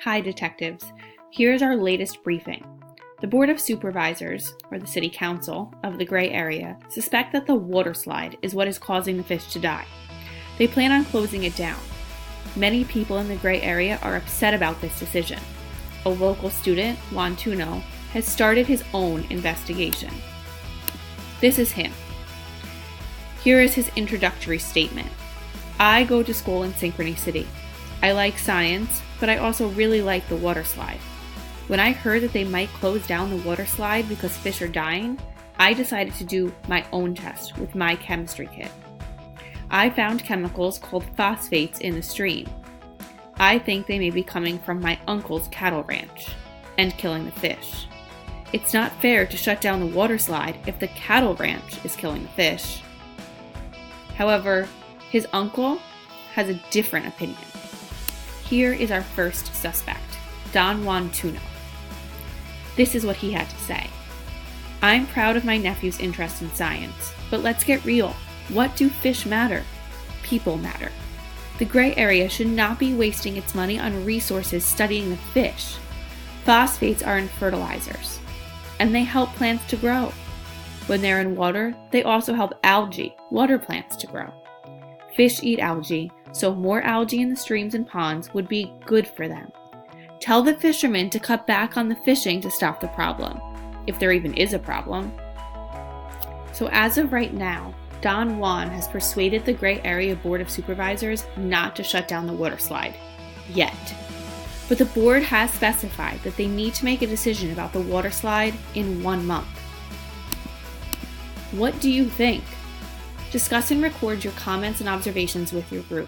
Hi, detectives. Here's our latest briefing. The Board of Supervisors, or the City Council, of the gray area suspect that the water slide is what is causing the fish to die. They plan on closing it down. Many people in the gray area are upset about this decision. A local student, Juan Tuno, has started his own investigation. This is him. Here is his introductory statement. I go to school in Synchrony City. I like science, but I also really like the water slide. When I heard that they might close down the water slide because fish are dying, I decided to do my own test with my chemistry kit. I found chemicals called phosphates in the stream. I think they may be coming from my uncle's cattle ranch and killing the fish. It's not fair to shut down the water slide if the cattle ranch is killing the fish. However, his uncle has a different opinion. Here is our first suspect, Don Juan Tuno. This is what he had to say. I'm proud of my nephew's interest in science, but let's get real. What do fish matter? People matter. The gray area should not be wasting its money on resources studying the fish. Phosphates are in fertilizers, and they help plants to grow. When they're in water, they also help algae, water plants, to grow. Fish eat algae, so more algae in the streams and ponds would be good for them. Tell the fishermen to cut back on the fishing to stop the problem, if there even is a problem. So as of right now, Don Juan has persuaded the Gray Area Board of Supervisors not to shut down the water slide. Yet. But the board has specified that they need to make a decision about the water slide in 1 month. What do you think? Discuss and record your comments and observations with your group.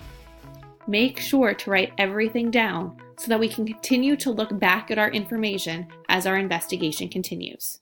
Make sure to write everything down so that we can continue to look back at our information as our investigation continues.